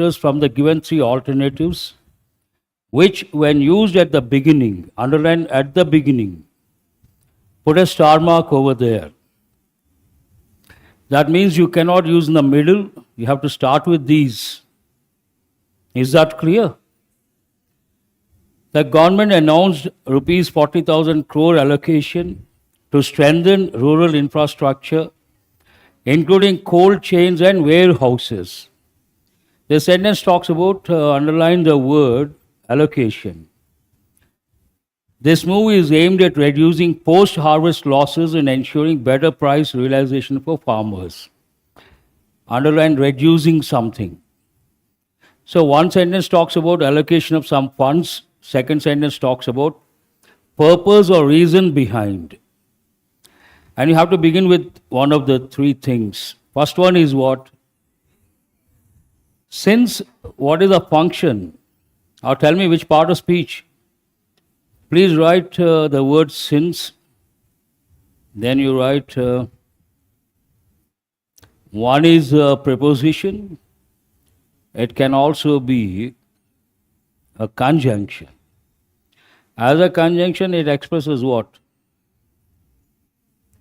filters from the given three alternatives, which when used at the beginning, underline at the beginning, put a star mark over there. That means you cannot use in the middle, you have to start with these. Is that clear? The government announced rupees 40,000 crore allocation to strengthen rural infrastructure, including cold chains and warehouses. The sentence talks about, underline the word allocation. This move is aimed at reducing post-harvest losses and ensuring better price realization for farmers. Underline reducing something. So one sentence talks about allocation of some funds. Second sentence talks about purpose or reason behind. And you have to begin with one of the three things. First one is what? Since, what is a function? Or tell me which part of speech. Please write the word since. Then you write, one is a preposition. It can also be a conjunction. As a conjunction, it expresses what?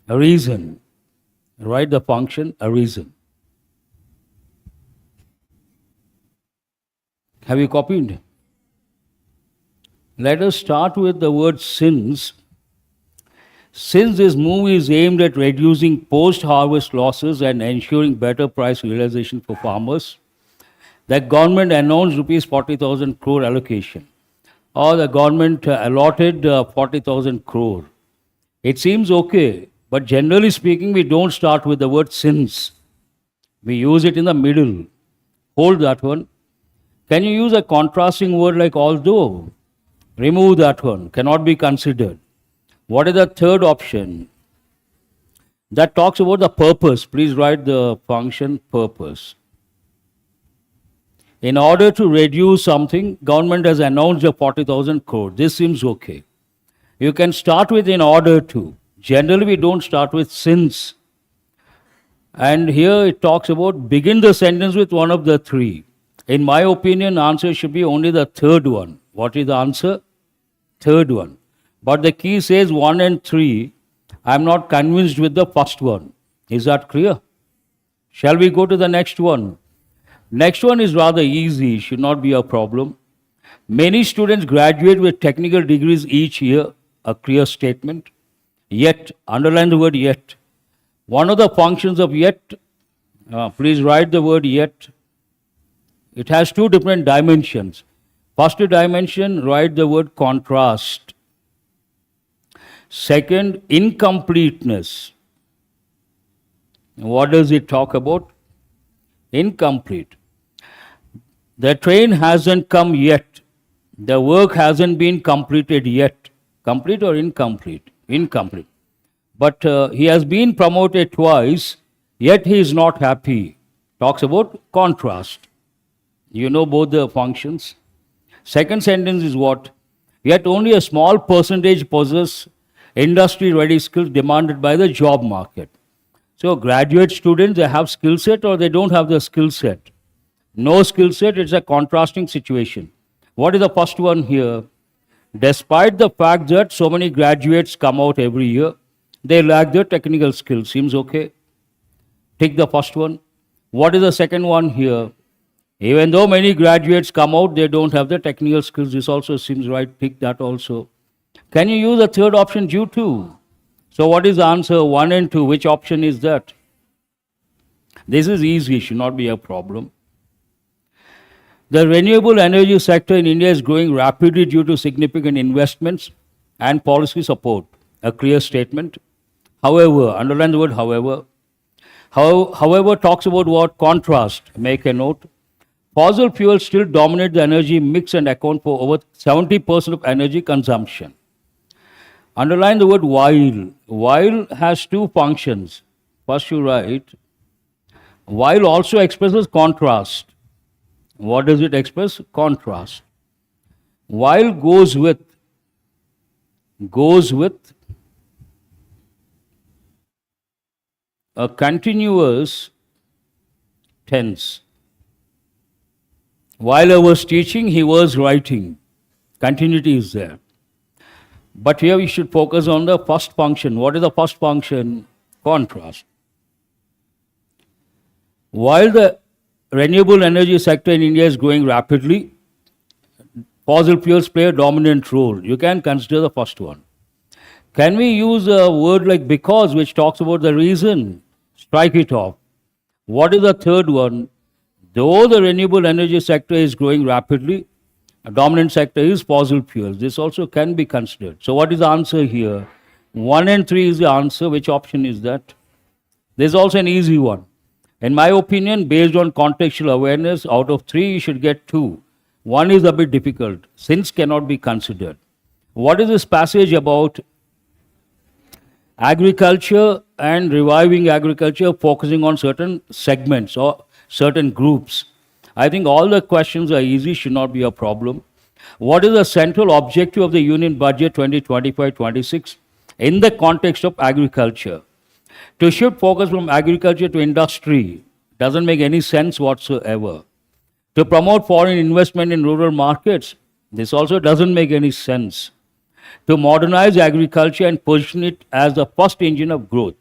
A reason. Write the function, a reason. Have you copied? Let us start with the word since. Since this move is aimed at reducing post-harvest losses and ensuring better price realization for farmers, the government announced rupees 40,000 crore allocation, or the government allotted 40,000 crore. It seems okay, but generally speaking, we don't start with the word since. We use it in the middle. Hold that one. Can you use a contrasting word like although? Remove that one, cannot be considered. What is the third option? That talks about the purpose. Please write the function purpose. In order to reduce something, government has announced a 40,000 crore. This seems okay. You can start with in order to. Generally, we don't start with since. And here it talks about begin the sentence with one of the three. In my opinion, answer should be only the third one. What is the answer? Third one. But the key says 1 and 3. I am not convinced with the first one. Is that clear? Shall we go to the next one? Next one is rather easy, should not be a problem. Many students graduate with technical degrees each year, a clear statement. Yet, underline the word yet. One of the functions of yet, please write the word yet. It has two different dimensions. First dimension, write the word contrast. Second, incompleteness. What does it talk about? Incomplete. The train hasn't come yet. The work hasn't been completed yet. Complete or incomplete? Incomplete. But he has been promoted twice, yet he is not happy. Talks about contrast. You know both the functions. Second sentence is what? Yet only a small percentage possess industry-ready skills demanded by the job market. So graduate students, they have skill set or they don't have the skill set. No skill set, it's a contrasting situation. What is the first one here? Despite the fact that so many graduates come out every year, they lack their technical skills. Seems okay? Take the first one. What is the second one here? Even though many graduates come out, they don't have the technical skills. This also seems right. Take that also. Can you use the third option due to? So what is the answer? 1 and 2. Which option is that? This is easy. Should not be a problem. The renewable energy sector in India is growing rapidly due to significant investments and policy support. A clear statement. However, underline the word however. However talks about what? Contrast. Make a note. Fossil fuels still dominate the energy mix and account for over 70% of energy consumption. Underline the word while. While has two functions. First you write, while also expresses contrast. What does it express? Contrast. While goes with a continuous tense. While I was teaching, he was writing. Continuity is there. But here we should focus on the first function. What is the first function? Contrast. While the renewable energy sector in India is growing rapidly, fossil fuels play a dominant role. You can consider the first one. Can we use a word like because, which talks about the reason? Strike it off. What is the third one? Though the renewable energy sector is growing rapidly, a dominant sector is fossil fuels. This also can be considered. So what is the answer here? 1 and 3 is the answer. Which option is that? There's also an easy one. In my opinion, based on contextual awareness, out of 3, you should get 2. 1 is a bit difficult. Since cannot be considered. What is this passage about? Agriculture and reviving agriculture, focusing on certain segments or certain groups. I think all the questions are easy, should not be a problem. What is the central objective of the Union Budget 2025-26 in the context of agriculture? To shift focus from agriculture to industry doesn't make any sense whatsoever. To promote foreign investment in rural markets, this also doesn't make any sense. To modernize agriculture and position it as the first engine of growth.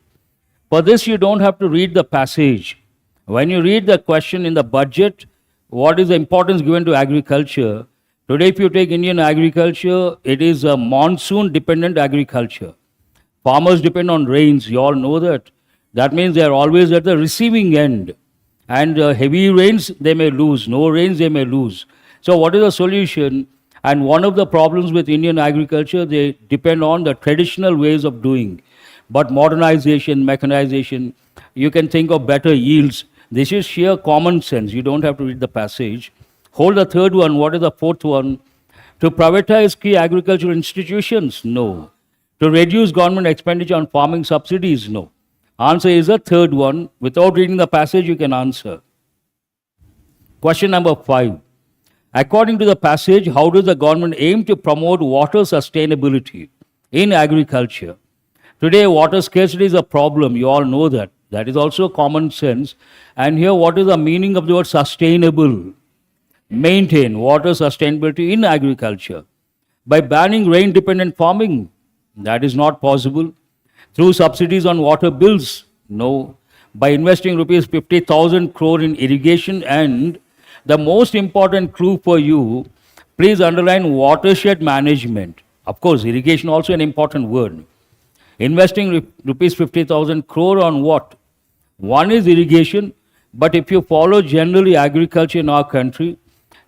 For this, you don't have to read the passage. When you read the question in the budget, what is the importance given to agriculture? Today, if you take Indian agriculture, it is a monsoon-dependent agriculture. Farmers depend on rains, you all know that. That means they are always at the receiving end. And heavy rains, they may lose. No rains, they may lose. So what is the solution? And one of the problems with Indian agriculture, they depend on the traditional ways of doing. But modernization, mechanization, you can think of better yields. This is sheer common sense. You don't have to read the passage. Hold the third one. What is the fourth one? To privatize key agricultural institutions? No. To reduce government expenditure on farming subsidies? No. Answer is the third one. Without reading the passage, you can answer. Question number 5. According to the passage, how does the government aim to promote water sustainability in agriculture? Today, water scarcity is a problem. You all know that. That is also common sense. And here, what is the meaning of the word sustainable? Maintain water sustainability in agriculture. By banning rain-dependent farming, that is not possible. Through subsidies on water bills, no. By investing rupees 50,000 crore in irrigation, and the most important clue for you, please underline watershed management. Of course, irrigation also an important word. Investing rupees 50,000 crore on what? One is irrigation, but if you follow generally agriculture in our country,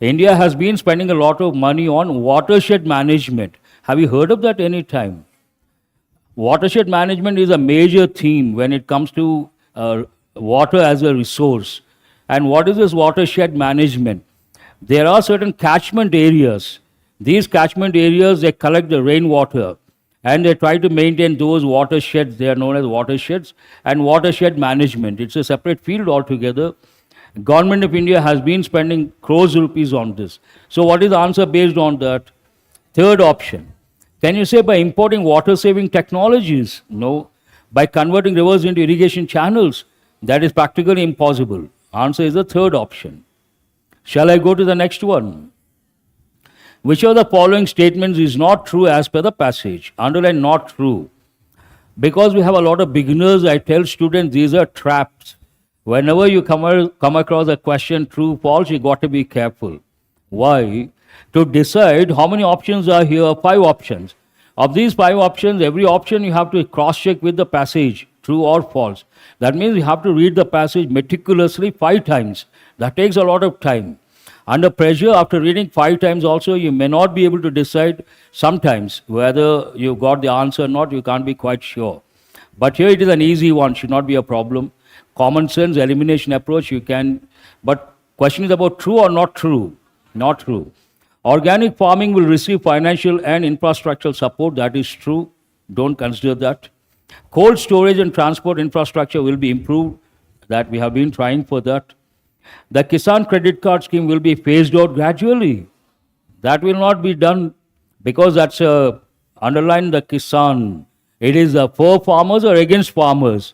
India has been spending a lot of money on watershed management. Have you heard of that any time? Watershed management is a major theme when it comes to water as a resource. And what is this watershed management? There are certain catchment areas. These catchment areas, they collect the rainwater and they try to maintain those watersheds. They are known as watersheds and watershed management. It's a separate field altogether. Government of India has been spending crores of rupees on this. So what is the answer based on that? Third option. Can you say by importing water-saving technologies? No. By converting rivers into irrigation channels? That is practically impossible. Answer is the third option. Shall I go to the next one? Which of the following statements is not true as per the passage? Underline not true. Because we have a lot of beginners, I tell students these are traps. Whenever you come across a question true, false, you got to be careful. Why? To decide how many options are here, 5 options. Of these 5 options, every option you have to cross-check with the passage, true or false. That means you have to read the passage meticulously 5 times. That takes a lot of time. Under pressure, after reading 5 times also, you may not be able to decide sometimes whether you got the answer or not. You can't be quite sure. But here it is an easy one, should not be a problem. Common sense, elimination approach, you can. But question is about true or not true? Not true. Organic farming will receive financial and infrastructural support. That is true. Don't consider that. Cold storage and transport infrastructure will be improved. That we have been trying for that. The Kisan credit card scheme will be phased out gradually. That will not be done because that's underline the Kisan. It is for farmers or against farmers?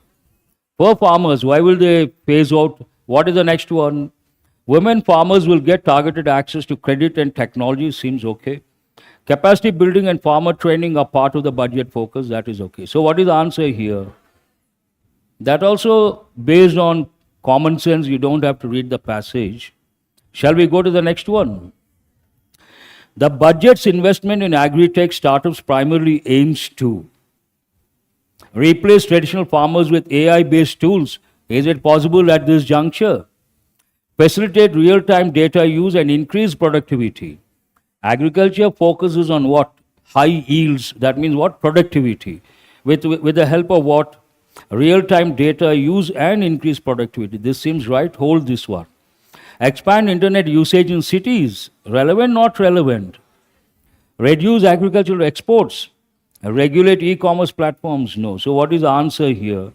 For farmers. Why will they phase out? What is the next one? Women farmers will get targeted access to credit and technology, seems okay. Capacity building and farmer training are part of the budget focus, that is okay. So what is the answer here? That also based on common sense, you don't have to read the passage. Shall we go to the next one? The budget's investment in agri-tech startups primarily aims to replace traditional farmers with AI-based tools. Is it possible at this juncture? Facilitate real-time data use and increase productivity. Agriculture focuses on what? High yields. That means what? Productivity. With the help of what? Real-time data use and increase productivity. This seems right. Hold this one. Expand internet usage in cities. Relevant, not relevant. Reduce agricultural exports. Regulate e-commerce platforms. No. So what is the answer here?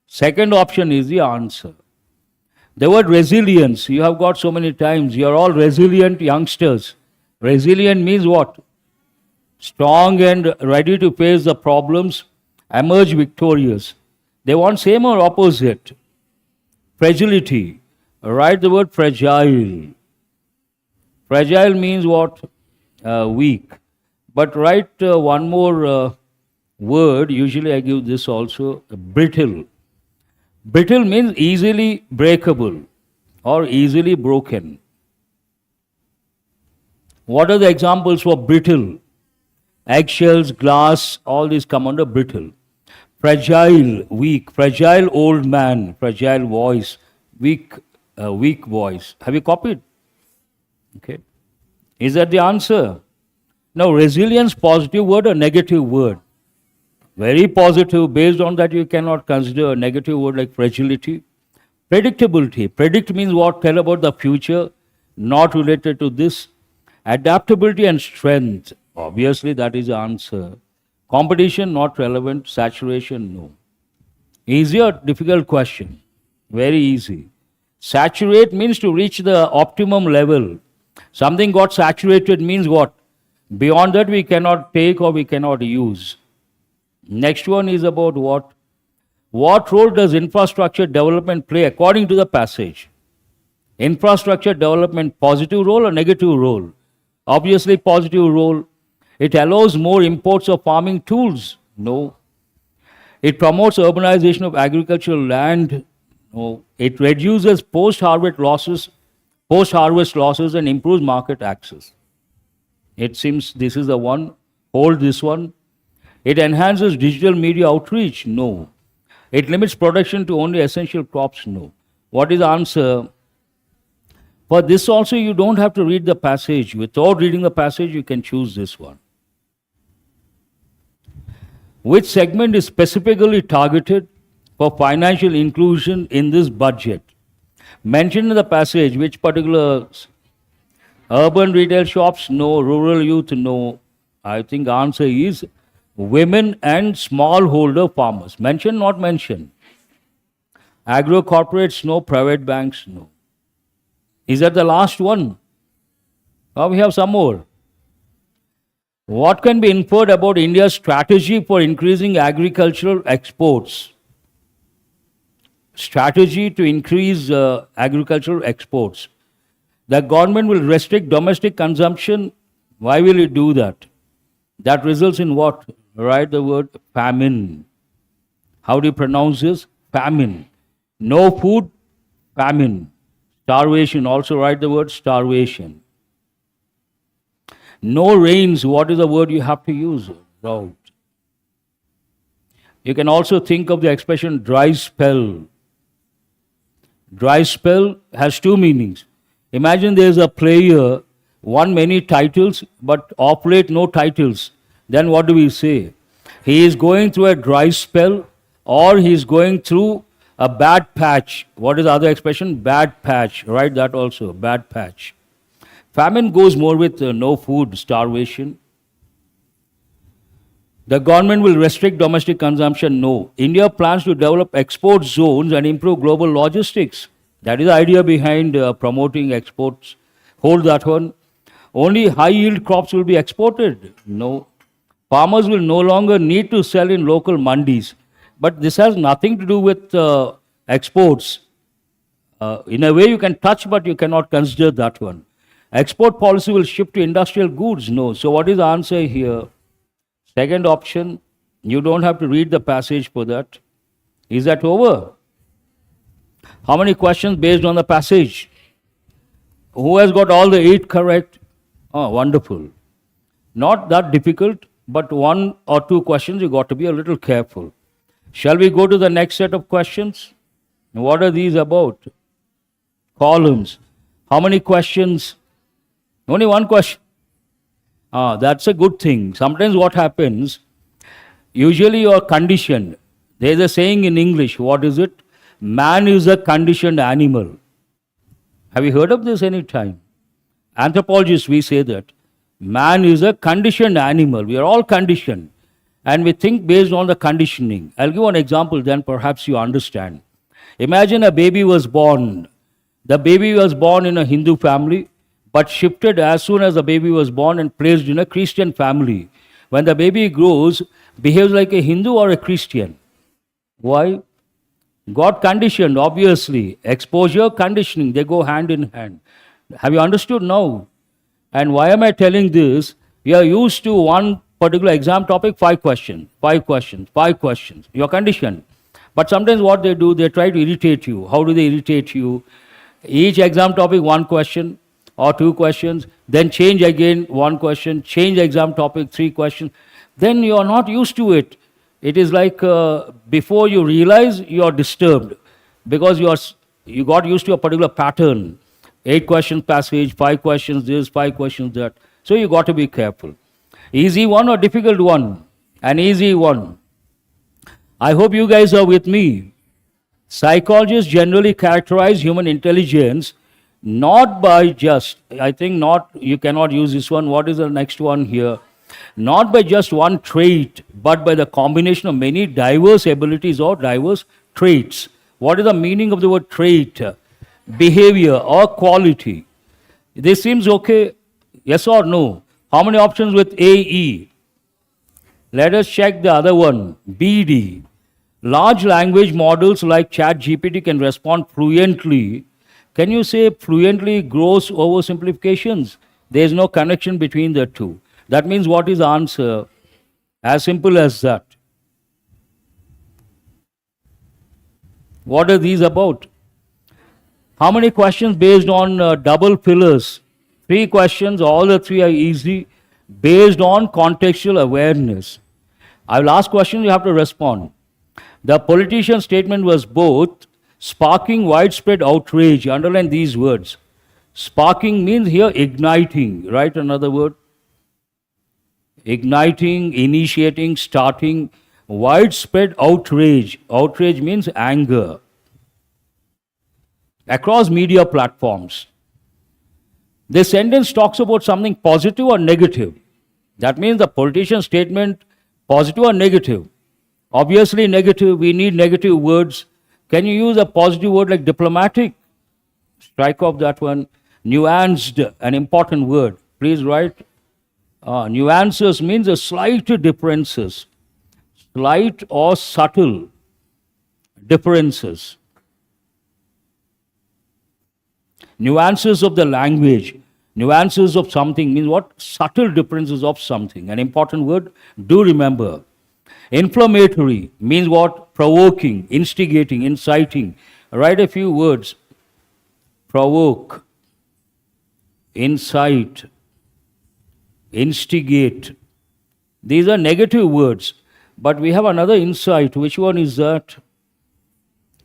Second option is the answer. The word resilience, you have got so many times. You are all resilient youngsters. Resilient means what? Strong and ready to face the problems, emerge victorious. They want same or opposite? Fragility. Write the word fragile. Fragile means what? Weak. But write one more word. Usually I give this also. Brittle. Brittle means easily breakable or easily broken. What are the examples for brittle? Eggshells, glass, all these come under brittle. Fragile, weak. Fragile old man, fragile voice, weak voice. Have you copied? Okay. Is that the answer? Now, resilience, positive word or negative word? Very positive. Based on that, you cannot consider a negative word like fragility. Predictability. Predict means what? Tell about the future, not related to this. Adaptability and strength. Obviously, that is the answer. Competition, not relevant. Saturation, no. Easy or difficult question? Very easy. Saturate means to reach the optimum level. Something got saturated means what? Beyond that, we cannot take or we cannot use. Next one is about what? What role does infrastructure development play according to the passage? Infrastructure development, positive role or negative role? Obviously, positive role. It allows more imports of farming tools? No. It promotes urbanization of agricultural land? No. It reduces post-harvest losses and improves market access. It seems this is the one. Hold this one. It enhances digital media outreach? No. It limits production to only essential crops? No. What is the answer? For this also, you don't have to read the passage. Without reading the passage, you can choose this one. Which segment is specifically targeted for financial inclusion in this budget? Mentioned in the passage, which particular? Urban retail shops? No. Rural youth? No. I think the answer is women and smallholder farmers. Mention, not mention. Agro corporates? No. Private banks? No. Is that the last one? Now we have some more. What can be inferred about India's strategy for increasing agricultural exports? Strategy to increase agricultural exports. The government will restrict domestic consumption. Why will it do that? That results in what? Write the word famine. How do you pronounce this? Famine. No food, famine. Starvation, also write the word starvation. No rains, what is the word you have to use? Drought. You can also think of the expression dry spell. Dry spell has two meanings. Imagine there is a player, won many titles, but of late no titles. Then what do we say? He is going through a dry spell or he is going through a bad patch. What is the other expression? Bad patch. Write that also, bad patch. Famine goes more with no food, starvation. The government will restrict domestic consumption? No. India plans to develop export zones and improve global logistics. That is the idea behind promoting exports. Hold that one. Only high yield crops will be exported? No. Farmers will no longer need to sell in local mandis. But this has nothing to do with exports. In a way you can touch, but you cannot consider that one. Export policy will shift to industrial goods. No. So what is the answer here? Second option. You don't have to read the passage for that. Is that over? How many questions based on the passage? Who has got all the 8 correct? Oh, wonderful. Not that difficult, but 1 or 2 questions you got to be a little careful. Shall we go to the next set of questions? What are these about? Columns. How many questions? Only 1 question. That's a good thing. Sometimes what happens, usually you are conditioned. There is a saying in English, what is it? Man is a conditioned animal. Have you heard of this any time? Anthropologists, we say that. Man is a conditioned animal. We are all conditioned. And we think based on the conditioning. I'll give an example, then perhaps you understand. Imagine a baby was born. The baby was born in a Hindu family, but shifted as soon as the baby was born and placed in a Christian family. When the baby grows, behaves like a Hindu or a Christian. Why? Got conditioned, obviously. Exposure, conditioning, they go hand in hand. Have you understood now? And why am I telling this? We are used to one particular exam topic, 5 questions, 5 questions, 5 questions. You are conditioned. But sometimes what they do, they try to irritate you. How do they irritate you? Each exam topic, 1 question or 2 questions, then change again 1 question, change exam topic, 3 questions. Then you are not used to it. It is like before you realize you are disturbed because you got used to a particular pattern. 8 questions passage, 5 questions this, 5 questions that. So you got to be careful. Easy one or difficult one? An easy one. I hope you guys are with me. Psychologists generally characterize human intelligence not by just, I think not, you cannot use this one. What is the next one here? Not by just one trait, but by the combination of many diverse abilities or diverse traits. What is the meaning of the word trait? Behavior or quality. This seems okay? Yes or no? How many options with AE? Let us check the other one. BD. Large language models like ChatGPT can respond fluently. Can you say fluently gross oversimplifications? There is no connection between the two. That means what is the answer? As simple as that. What are these about? How many questions based on double fillers? 3 questions, all the 3 are easy, based on contextual awareness. I will ask questions, you have to respond. The politician's statement was both sparking widespread outrage. Underline these words. Sparking means here igniting, right? Another word. Igniting, initiating, starting, widespread outrage. Outrage means anger. Across media platforms. This sentence talks about something positive or negative. That means the politician's statement, positive or negative. Obviously negative, we need negative words. Can you use a positive word like diplomatic? Strike off that one. Nuanced, an important word. Please write. Nuances means a slight differences. Slight or subtle differences. Nuances of the language. Nuances of something means what? Subtle differences of something. An important word, do remember. Inflammatory means what? Provoking, instigating, inciting. Write a few words. Provoke, incite, instigate. These are negative words. But we have another insight. Which one is that?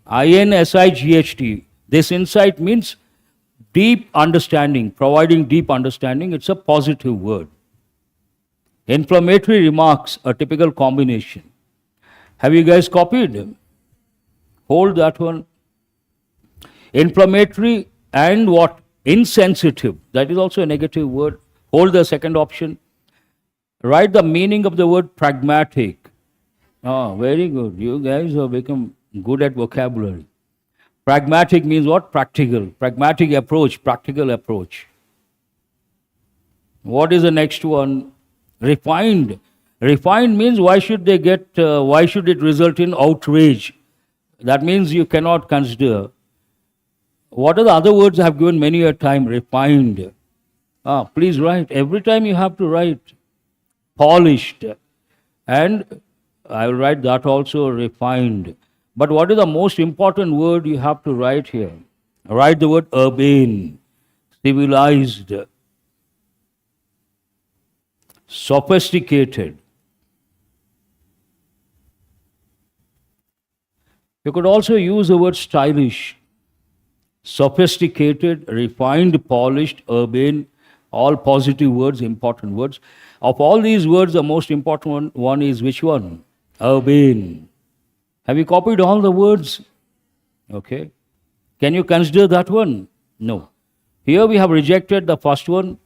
INSIGHT. This insight means deep understanding, providing deep understanding. It's a positive word. Inflammatory remarks, a typical combination. Have you guys copied? Hold that one. Inflammatory and what? Insensitive. That is also a negative word. Hold the second option. Write the meaning of the word pragmatic. Oh, very good. You guys have become good at vocabulary. Pragmatic means what? Practical. Pragmatic approach, practical approach. What is the next one? Refined. Refined means why should it result in outrage? That means you cannot consider. What are the other words I have given many a time? Refined. Please write. Every time you have to write. Polished. And I will write that also, refined. But what is the most important word you have to write here? Write the word urbane, civilized, sophisticated. You could also use the word stylish, sophisticated, refined, polished, urbane, all positive words, important words. Of all these words, the most important one is which one? Urbane. Have you copied all the words? Okay. Can you consider that one? No. Here we have rejected the first one.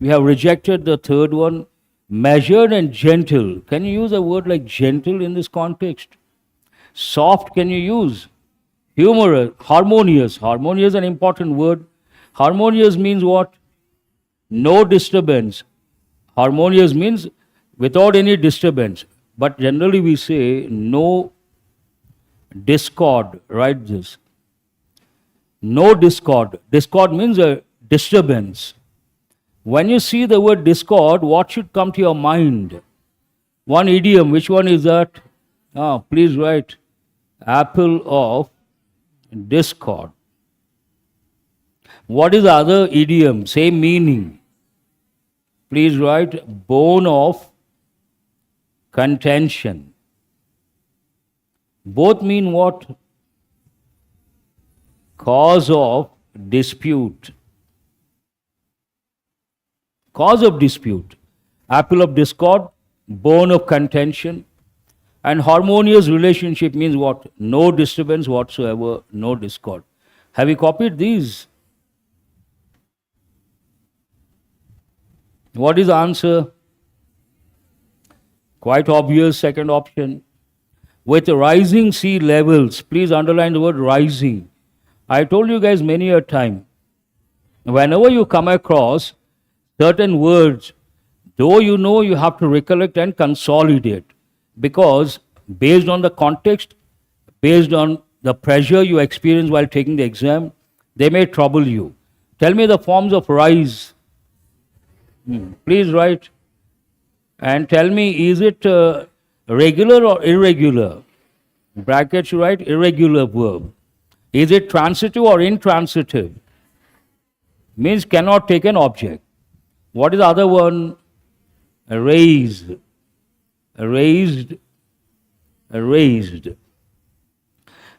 We have rejected the third one. Measured and gentle. Can you use a word like gentle in this context? Soft, can you use? Humorous, harmonious. Harmonious is an important word. Harmonious means what? No disturbance. Harmonious means without any disturbance. But generally we say no discord. Write this. No discord. Discord means a disturbance. When you see the word discord, what should come to your mind? One idiom. Which one is that? Please write. Apple of discord. What is the other idiom? Same meaning. Please write. Bone of contention. Both mean what? Cause of dispute. Cause of dispute. Apple of discord, bone of contention. And harmonious relationship means what? No disturbance whatsoever, no discord. Have you copied these? What is the answer? Quite obvious, second option. With rising sea levels, please underline the word rising. I told you guys many a time, whenever you come across certain words, though you know, you have to recollect and consolidate, because based on the context, based on the pressure you experience while taking the exam, they may trouble you. Tell me the forms of rise. Please write. And tell me, is it regular or irregular? Brackets, you write irregular verb. Is it transitive or intransitive? Means cannot take an object. What is the other one? Raised. Raised. Raised.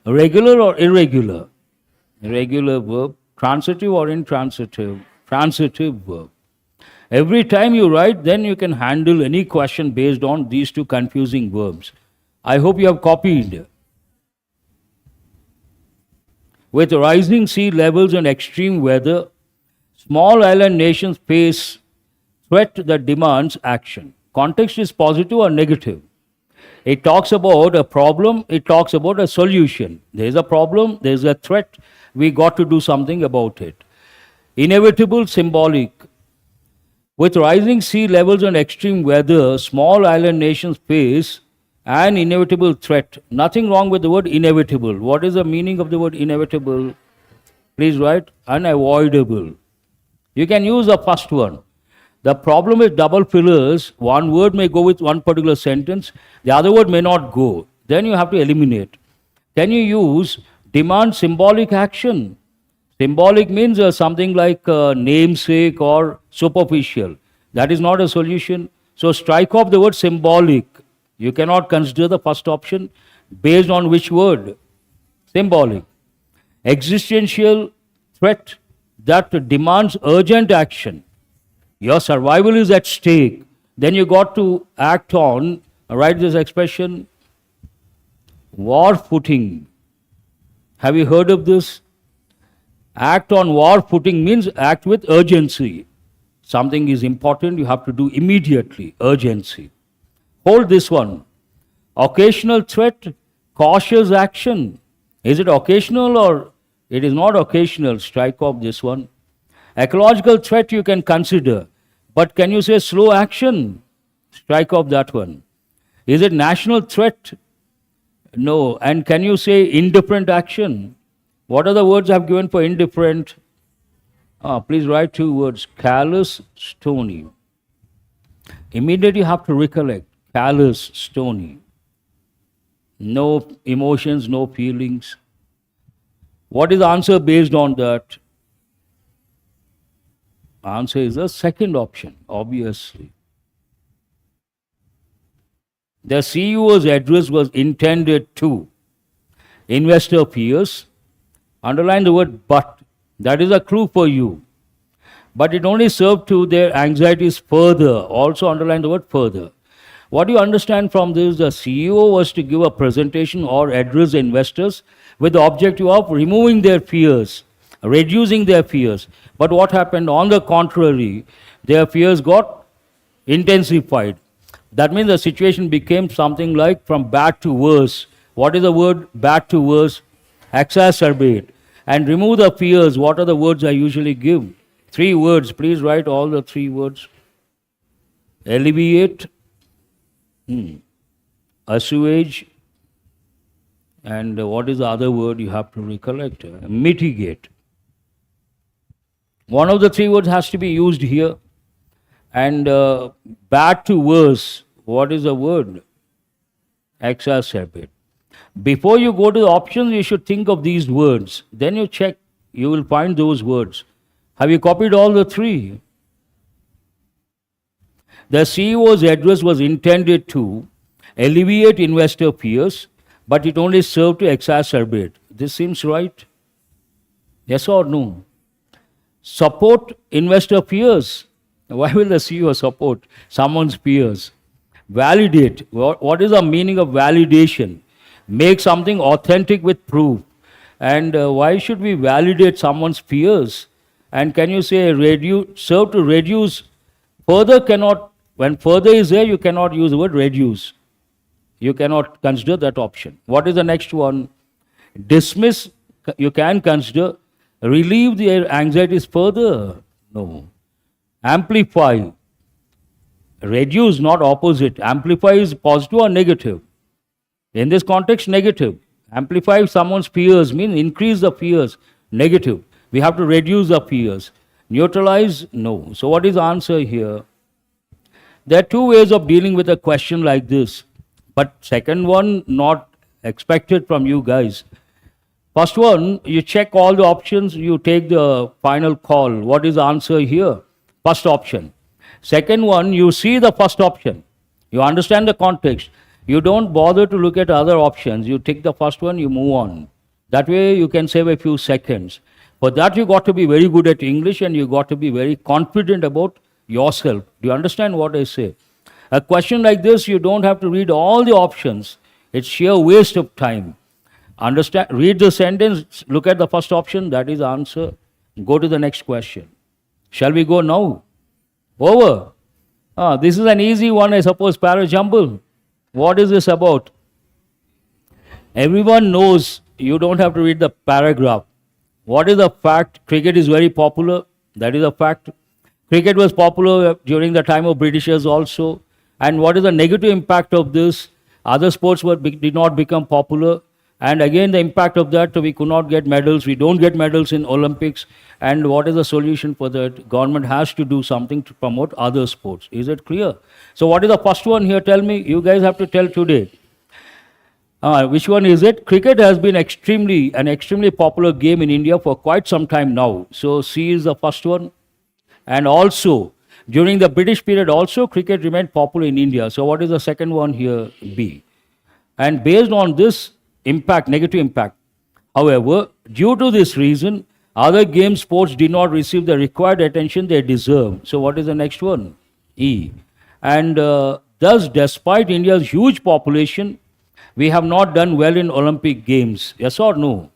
Regular or irregular? Irregular verb. Transitive or intransitive? Transitive verb. Every time you write, then you can handle any question based on these two confusing verbs. I hope you have copied. With rising sea levels and extreme weather, small island nations face threat that demands action. Context is positive or negative. It talks about a problem, it talks about a solution. There is a problem, there is a threat, we got to do something about it. Inevitable, symbolic. With rising sea levels and extreme weather, small island nations face an inevitable threat. Nothing wrong with the word inevitable. What is the meaning of the word inevitable? Please write unavoidable. You can use the first one. The problem is double fillers. One word may go with one particular sentence, the other word may not go. Then you have to eliminate. Can you use demand symbolic action? Symbolic means something like namesake or superficial. That is not a solution. So strike off the word symbolic. You cannot consider the first option based on which word? Symbolic. Existential threat that demands urgent action. Your survival is at stake. Then you got to act on, write this expression, war footing. Have you heard of this? Act on war footing means act with urgency. Something is important, you have to do immediately, urgency. Hold this one. Occasional threat, cautious action. Is it occasional or it is not occasional? Strike off this one. Ecological threat you can consider, but can you say slow action? Strike off that one. Is it national threat? No. And can you say indifferent action? What are the words I've given for indifferent? Please write 2 words. Callous, stony. Immediately you have to recollect. Callous, stony. No emotions, no feelings. What is the answer based on that? Answer is the second option, obviously. The CEO's address was intended to investor fears. Underline the word but. That is a clue for you. But it only served to their anxieties further. Also underline the word further. What do you understand from this? The CEO was to give a presentation or address investors with the objective of removing their fears, reducing their fears. But what happened? On the contrary, their fears got intensified. That means the situation became something like from bad to worse. What is the word bad to worse? Exacerbate. And remove the fears. What are the words I usually give? 3 words. Please write all the 3 words. Alleviate, assuage, and what is the other word you have to recollect? Mitigate. One of the 3 words has to be used here. And bad to worse, what is the word? Exacerbate. Before you go to the options, you should think of these words. Then you check, you will find those words. Have you copied all the 3? The CEO's address was intended to alleviate investor fears, but it only served to exacerbate. This seems right? Yes or no? Support investor fears. Why will the CEO support someone's fears? Validate. What is the meaning of validation? Make something authentic with proof. And why should we validate someone's fears? And can you say serve to reduce? Further cannot, when further is there, you cannot use the word reduce. You cannot consider that option. What is the next one? Dismiss, you can consider. Relieve their anxieties further. No. Amplify. Reduce, not opposite. Amplify is positive or negative. In this context, negative. Amplify someone's fears means increase the fears. Negative. We have to reduce the fears. Neutralize, no. So what is the answer here? There are 2 ways of dealing with a question like this. But second one, not expected from you guys. First one, you check all the options, you take the final call. What is the answer here? First option. Second one, you see the first option. You understand the context. You don't bother to look at other options. You take the first one, you move on. That way you can save a few seconds. For that you got to be very good at English and you got to be very confident about yourself. Do you understand what I say? A question like this, you don't have to read all the options. It's sheer waste of time. Understand? Read the sentence, look at the first option, that is the answer. Go to the next question. Shall we go now? Over. This is an easy one, I suppose, para-jumble. What is this about? Everyone knows you don't have to read the paragraph. What is the fact? Cricket is very popular. That is a fact. Cricket was popular during the time of Britishers also. And what is the negative impact of this? Other sports did not become popular. And again, the impact of that, we could not get medals. We don't get medals in Olympics. And what is the solution for that? Government has to do something to promote other sports. Is it clear? So what is the first one here? Tell me. You guys have to tell today. Which one is it? Cricket has been an extremely popular game in India for quite some time now. So C is the first one. And also, during the British period also, cricket remained popular in India. So what is the second one here? B. And based on this impact, negative impact, however, due to this reason, other game sports did not receive the required attention they deserve. So what is the next one? E. And thus, despite India's huge population, we have not done well in Olympic Games. Yes or no?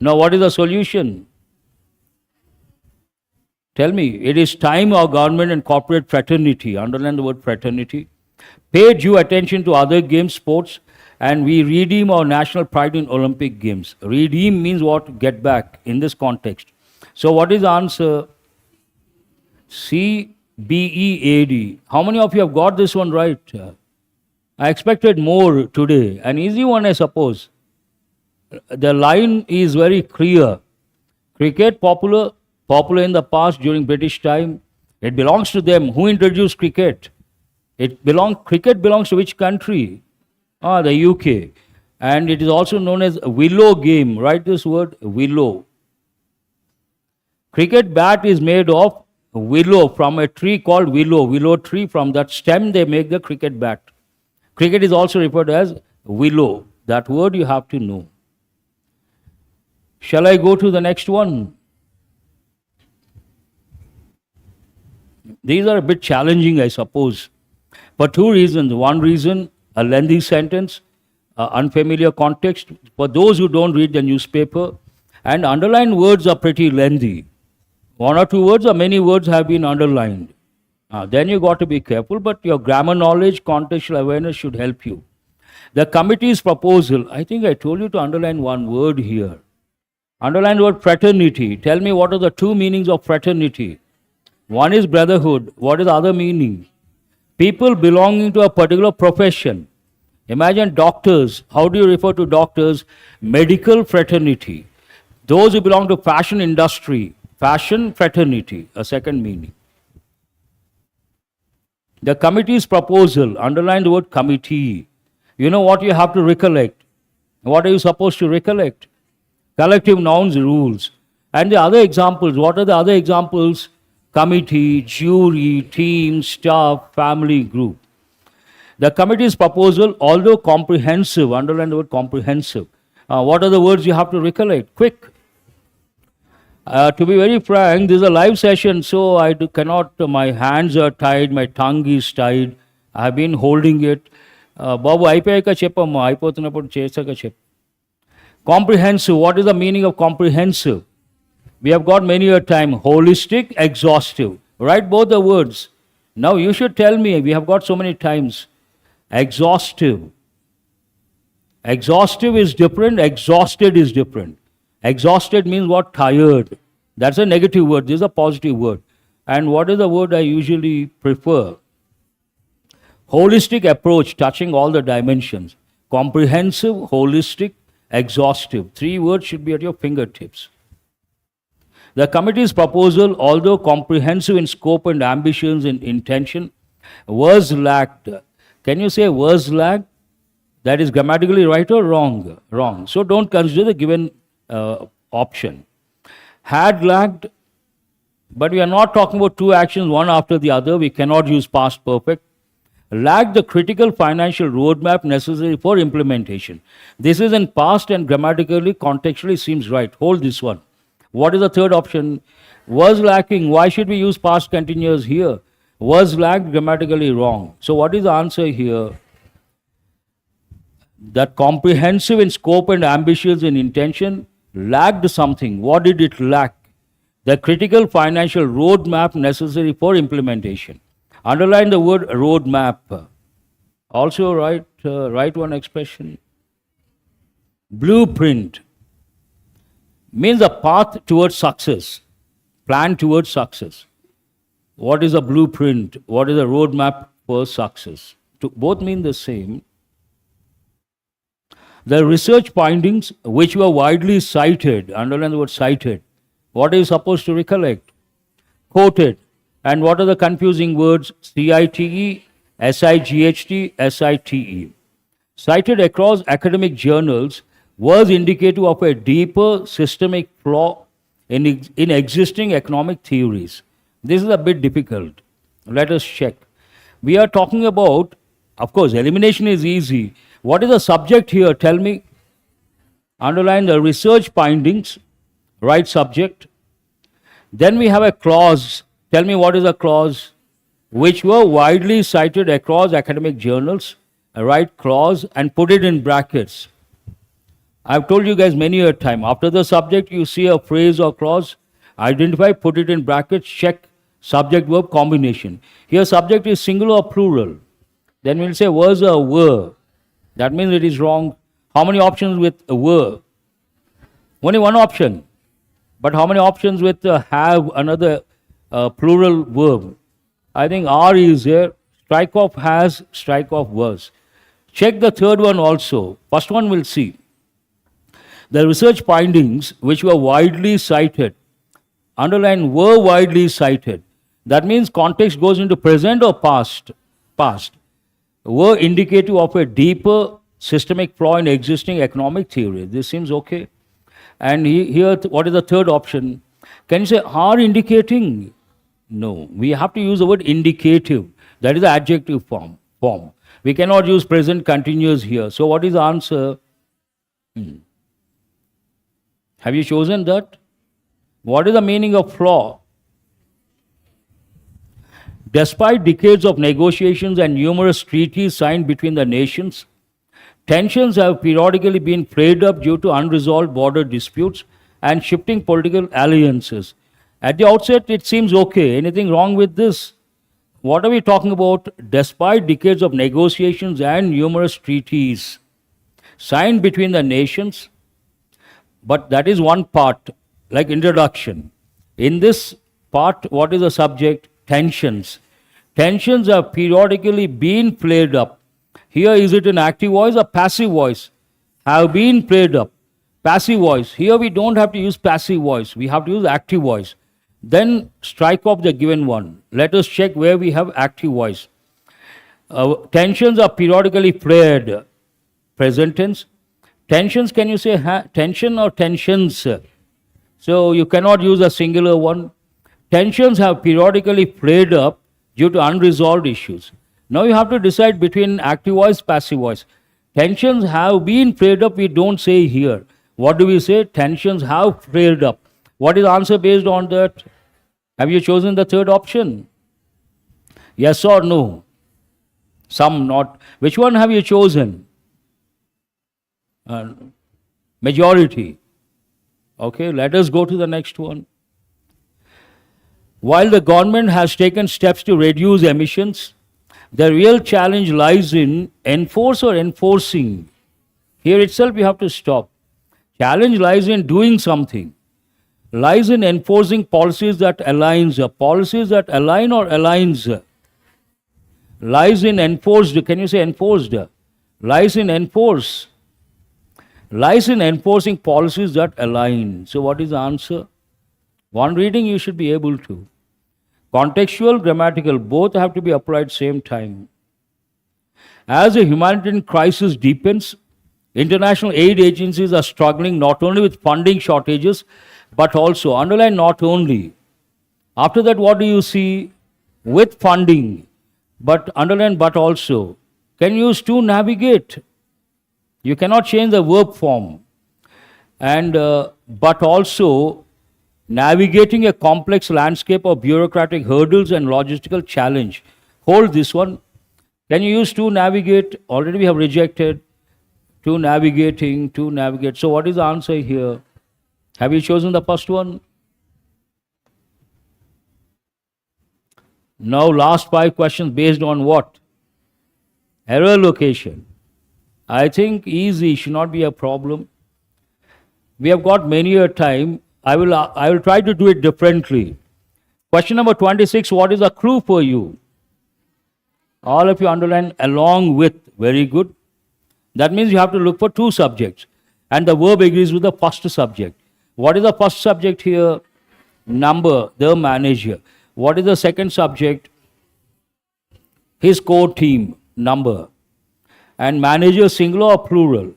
Now, what is the solution? Tell me. It is time our government and corporate fraternity, underline the word fraternity, pay due attention to other game sports and we redeem our national pride in Olympic Games. Redeem means what? Get back in this context. So what is the answer? C, B, E, A, D. How many of you have got this one right? I expected more today. An easy one, I suppose. The line is very clear. Cricket popular in the past during British time. It belongs to them. Who introduced cricket? Cricket belongs to which country? The UK. And it is also known as a willow game. Write this word, willow. Cricket bat is made of willow, from a tree called willow tree. From that stem they make the cricket bat. Cricket is also referred as willow. That word you have to know. Shall I go to the next one? These are a bit challenging, I suppose, for two reasons. One reason, a lengthy sentence, unfamiliar context for those who don't read the newspaper, and underlined words are pretty lengthy. One or two words or many words have been underlined. Then you got to be careful, but your grammar knowledge, contextual awareness should help you. The committee's proposal, I think I told you to underline one word here. Underline the word fraternity. Tell me what are the two meanings of fraternity. One is brotherhood. What is the other meaning? People belonging to a particular profession. Imagine doctors. How do you refer to doctors? Medical fraternity. Those who belong to fashion industry. Fashion fraternity. A second meaning. The committee's proposal. Underline the word committee. You know what you have to recollect. What are you supposed to recollect? Collective nouns, rules. And the other examples, what are the other examples? Committee, jury, team, staff, family, group. The committee's proposal, although comprehensive, underline the word comprehensive. What are the words you have to recollect? Quick. To be very frank, this is a live session, so I cannot, my hands are tied, my tongue is tied. I have been holding it. Babu, అయిపోయాక చెప్పమ్మా, అయిపోతున్నప్పుడు చేసాక చెప్పు. Comprehensive, what is the meaning of comprehensive? We have got many a time, holistic, exhaustive. Write both the words. Now you should tell me, we have got so many times. Exhaustive. Exhaustive is different, exhausted is different. Exhausted means what? Tired. That's a negative word, this is a positive word. And what is the word I usually prefer? Holistic approach, touching all the dimensions. Comprehensive, holistic, exhaustive. Three words should be at your fingertips. The committee's proposal, although comprehensive in scope and ambitions and intention, was lacked. Can you say was lacked? That is grammatically right or wrong? Wrong. So don't consider the given option. Had lacked, but we are not talking about two actions, one after the other. We cannot use past perfect. Lacked the critical financial roadmap necessary for implementation. This is in past and grammatically, contextually seems right. Hold this one. What is the third option? Was lacking. Why should we use past continuous here? Was lacked, grammatically wrong. So what is the answer here? That comprehensive in scope and ambitions and intention lacked something. What did it lack? The critical financial roadmap necessary for implementation. Underline the word roadmap. Also write one expression. Blueprint means a path towards success, plan towards success. What is a blueprint? What is a roadmap for success? Both mean the same. The research findings which were widely cited, underline the word cited. What are you supposed to recollect? Quoted. And what are the confusing words? CITE, SIGHT, SITE. Cited across academic journals was indicative of a deeper systemic flaw in existing economic theories. This is a bit difficult. Let us check. We are talking about, of course, elimination is easy. What is the subject here? Tell me. Underline the research findings, right subject. Then we have a clause. Tell me what is a clause? Which were widely cited across academic journals. Write clause and put it in brackets. I've told you guys many a time. After the subject, you see a phrase or clause. Identify, put it in brackets, check subject-verb combination. Here subject is singular or plural. Then we'll say was or were. That means it is wrong. How many options with were? Only one option. But how many options with have, another plural verb? I think are is there. Strike off has, strike off was. Check the third one also. First one we'll see. The research findings which were widely cited, underline were widely cited. That means context goes into present or past. Past. Were indicative of a deeper systemic flaw in existing economic theory. This seems okay. And here, what is the third option? Can you say are indicating? No. We have to use the word indicative. That is the adjective form. We cannot use present continuous here. So what is the answer? Have you chosen that? What is the meaning of flaw? Despite decades of negotiations and numerous treaties signed between the nations, tensions have periodically been flared up due to unresolved border disputes and shifting political alliances. At the outset, it seems okay. Anything wrong with this? What are we talking about? Despite decades of negotiations and numerous treaties signed between the nations, but that is one part, like introduction. In this part, what is the subject? Tensions. Tensions have periodically been flared up. Here, is it an active voice or passive voice? Have been flared up. Passive voice. Here, we don't have to use passive voice. We have to use active voice. Then strike off the given one. Let us check where we have active voice. Tensions are periodically flared. Present tense. Tensions, can you say tension or tensions? So you cannot use a singular one. Tensions have periodically flared up due to unresolved issues. Now you have to decide between active voice, passive voice. Tensions have been flared up, we don't say here. What do we say? Tensions have flared up. What is the answer based on that? Have you chosen the third option? Yes or no? Some not. Which one have you chosen? Majority. Okay, let us go to the next one. While the government has taken steps to reduce emissions, the real challenge lies in enforce or enforcing. Here itself you have to stop. Challenge lies in doing something. Lies in enforcing policies that aligns. Policies that align or aligns. Lies in enforced. Can you say enforced? Lies in enforce. Lies in enforcing policies that align. So what is the answer? One reading you should be able to. Contextual, grammatical, both have to be applied same time. As the humanitarian crisis deepens, international aid agencies are struggling not only with funding shortages, but also, underline not only. After that, what do you see? With funding, but underline but also. Can you use to navigate? You cannot change the verb form. And but also, navigating a complex landscape of bureaucratic hurdles and logistical challenge. Hold this one. Can you use to navigate? Already we have rejected. To navigating, to navigate. So what is the answer here? Have you chosen the first one? Now last 5 questions based on what? Error location. I think easy, should not be a problem. We have got many a time. I will try to do it differently. Question number 26, what is a clue for you? All of you underline along with, very good. That means you have to look for 2 subjects. And the verb agrees with the first subject. What is the first subject here? Number, the manager. What is the second subject? His core team, number. And manager singular or plural?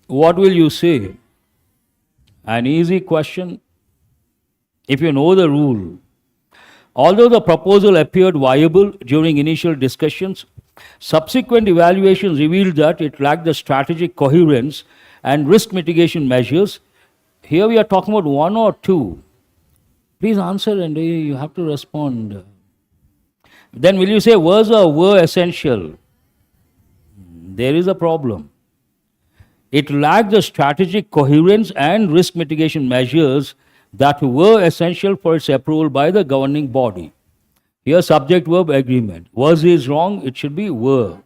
What will you say? An easy question. If you know the rule. Although the proposal appeared viable during initial discussions, subsequent evaluations revealed that it lacked the strategic coherence and risk mitigation measures. Here we are talking about 1 or 2. Please answer and you have to respond. Then will you say was or were essential? There is a problem. It lacked the strategic coherence and risk mitigation measures that were essential for its approval by the governing body. Here subject-verb agreement. Was is wrong, it should be were.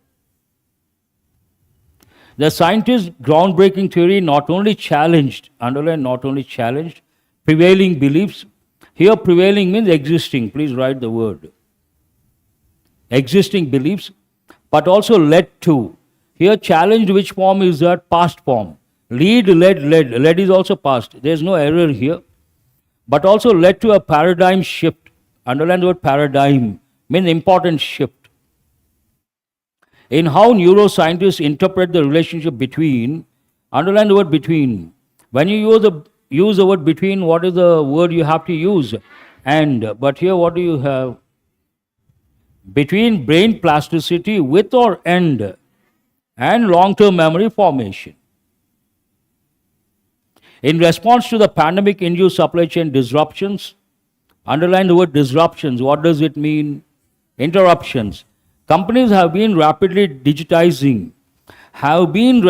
The scientists' groundbreaking theory not only challenged, underline not only challenged, prevailing beliefs. Here prevailing means existing, please write the word. Existing beliefs, but also led to. Here challenged, which form is that? Past form. Led is also past. There is no error here. But also led to a paradigm shift. Underline the word paradigm, means important shift. In how neuroscientists interpret the relationship between, underline the word between. When you use the word between, what is the word you have to use? And, but here what do you have? Between brain plasticity with or and long-term memory formation. In response to the pandemic-induced supply chain disruptions, underline the word disruptions. What does it mean? Interruptions. Companies have been rapidly digitizing. Underline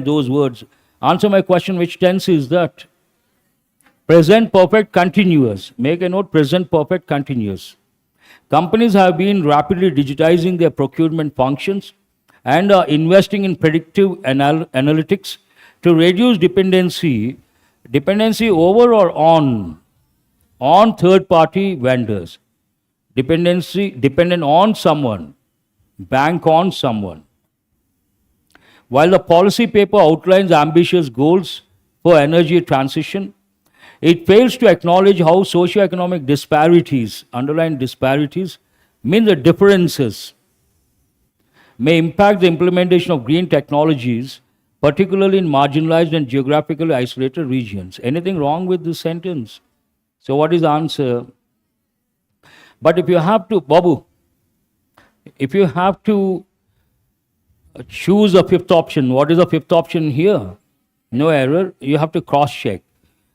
those words. Answer my question, which tense is that? Present perfect continuous. Make a note, present perfect continuous. Companies have been rapidly digitizing their procurement functions and are investing in predictive analytics to reduce dependency over or on third-party vendors. Dependent on someone, bank on someone. While the policy paper outlines ambitious goals for energy transition, it fails to acknowledge how socioeconomic disparities, underlying disparities, mean the differences, may impact the implementation of green technologies, particularly in marginalized and geographically isolated regions. Anything wrong with this sentence? So what is the answer? But if you have to, Babu, if you have to choose a fifth option, what is the fifth option here? No error. You have to cross-check.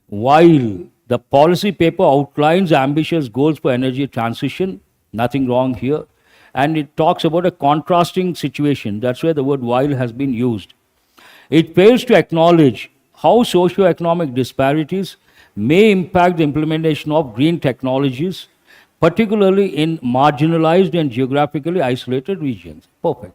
While the policy paper outlines ambitious goals for energy transition, nothing wrong here, and it talks about a contrasting situation. That's where the word while has been used. It fails to acknowledge how socioeconomic disparities may impact the implementation of green technologies, particularly in marginalized and geographically isolated regions. Perfect.